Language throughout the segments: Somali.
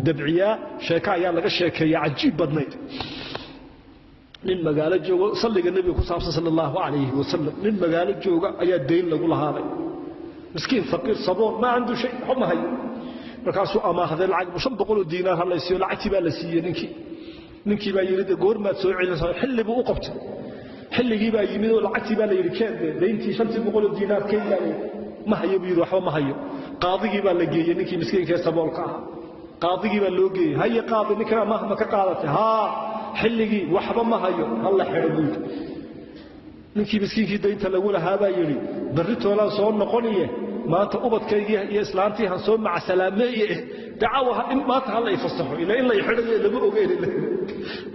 dabciyaa sheeka ayaa laga sheekeeyaa cajiib badnayd nin magaalo jooga salliga nabiga ku saabsan sallallahu alayhi wasallam nin magaalo jooga ayaa deyn lagu lahaaday miskiin faqiir saboon ma عنده shay xuma hayo markaasuu amaahday lacag 500 diinaar halaysiyo lacagtii baa la siiyay ninkii baa yiri goormaad soo celinaysaa xilli buu u qabtay xilligii baa yimid oo lacagtii baa la yiri keen deyntii 500 diinaar keenay ma hayo buu waxba ma hayo qaadigii baa la geeyay ninkii miskiinka saboolka ah qaadigii baa loo geeyay hay qaadi ninka ma ka qaadatay ha xilligii waxba ma hayo hal xirbuud ninkii miskiinkii deynta lagu lahaa baa yiri barritoolaan soo noqoniye maanta ubadkayga iyo islaantii han soo maca salaameeye dacwaha in maanta hal ay fasaxo ila in la xidhay laba ogeyn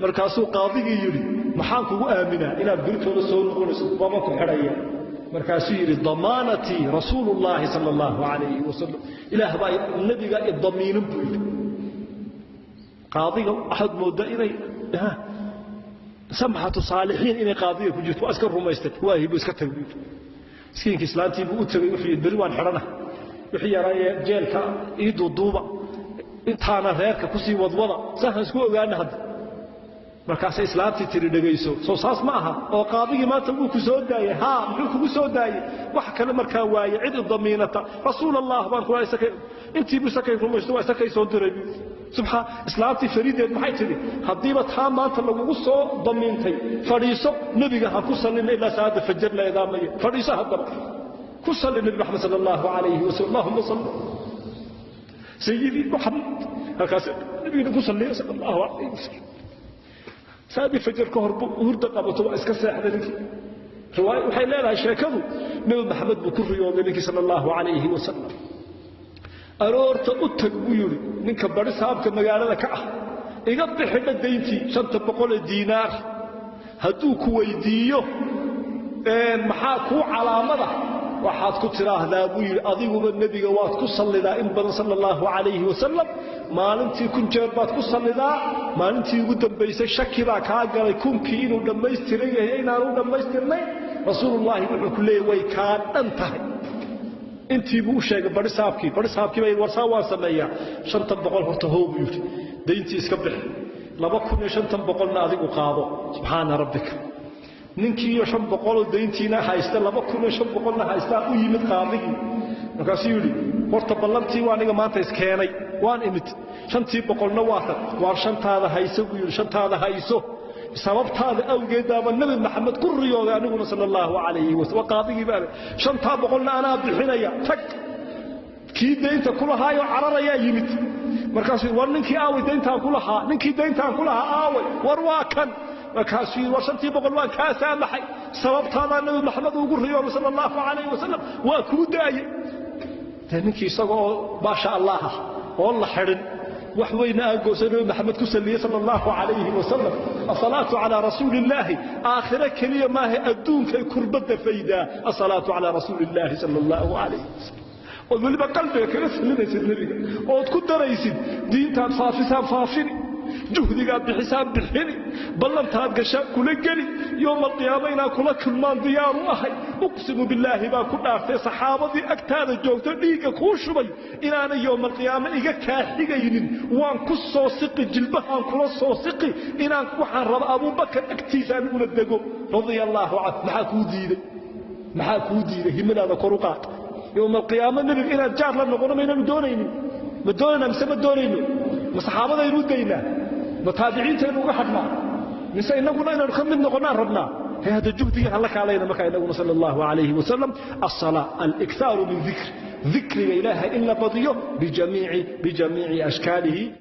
markaasuu qaadigii yiri maxaan kugu aaminaa inaad barritooda soo noqonayso baba ku xidhaya markaasuu yiri damaanati rasuulullaahi sallallahu alayhi wasallam ilaah baa nabiga idamiinin buu qaadiga ahad mooda inay سمحة صالحين إني قاضية كجت وأسكر رميستك واهي بسكت البيت سكين كسلانتي بقول وحي البلوان حرنا وحي راي جيلك إيدو الضوبة إنتانا غيرك كسي وضوضة سهل سكوء وأنا هذا مركز إسلامتي تري دقيسو صوصاص معها وقاضي ما تقول كسود داي ها محوك كسود داي وحكى المركز واي عد الضمينة رسول الله بارك الله يسكي انتي بسكي رميستو وسكي صدر سبحان إسلامتي فريدة محيطني حديبة ها ما أنت لو قصوا ضمينتي فريسة نبيها كسر لنا إلا سعادة فجر لا إدامية فريسة هذا كسر للنبي محمد صلى الله عليه وسلم اللهم صل سيدي محمد هكذا نبي كسر لنا صلى الله عليه وسلم سعادة فجر كهرب ورد قبضه وإسكسر حدث رواية وحي لا لا شاكذو نبي محمد بكر يوم نبي صلى الله عليه وسلم أرورت أتك بيوري منك برس هابك مجالنا كأه يقطع حنا دينتي شنت بقول الدينار هدوك ويديو محاكو على مضى وحاد كتراه ذا بير أضيب بالنبي جوات كصل ذا إن بن صلى الله عليه وسلم ما ننتي كن جربات كصل ذا ما ننتي قدام بيس شكرا كاجر يكون كينو دم يستريه هنا ودم يسترني رسول الله يقول كله ويكان انتهى انتي بو شيغ برسابكي باي ورساوان سميا شنت بقول horta hoob yiri deyntii iska bix 2500 na adigu qaado subhana rabbika ninkii 500 deyntiina haysta 2500 na haysta u yimid qaadigi markaas yiri horta ballantii waa aniga maanta iskeenay waan imid 500 na waa shantaada hayso buu yiri shantaada hayso sababtaada awgeedaba nabi maxamed ku riyooday aniguna sallallahu alayhi wasallam qaadigi baa shanta boqolna ana bixinaya tag kii deynta kula haayo cararaya yimid markaas war ninkii aaway deynta kula haa ninkii deynta kula haa aaway war waa kan markaas war shantii boqol waa ka saamaxay sababtaada nabi maxamed ugu riyooday sallallahu alayhi wasallam waa ku daayay ninkii isagoo baasha allah oo la xirin وحوينا أقوسنا محمد كسلي صلى الله عليه وسلم الصلاة على رسول الله آخر كلمة ما هي أدون كي كربت فيدا الصلاة على رسول الله صلى الله عليه وسلم واللي بقلبك رسلنا سيدنا وتكون رئيسي دين تان فافري جهدي قاعد بحساب بالحري بلنت هاد قشاب كل قلي يوم القيامة إنا كل كلمان ديار أحي أقسم بالله ما كنا في صحابة أكتاد الجوكت ليك خوشبي إنا أنا يوم القيامة إيقا كاحيقين وان كسو سقي جلبها كسو سقي إنا وحان رب أبو بكر اكتيسان ولدقو رضي الله عنه محاكو دينه همنا ذكرقات يوم القيامة نبي إنا جار لنا قلنا ما ينام مدوننا مسمى دونينو مصحابة يرودينا متابعين تنوغا حدنا نسا إننا نخمن نقنا ربنا هذا الجهد يحلك علينا مكاين صلى الله عليه وسلم الصلاة الإكثار من ذكر لا إله إلا بضيه بجميع أشكاله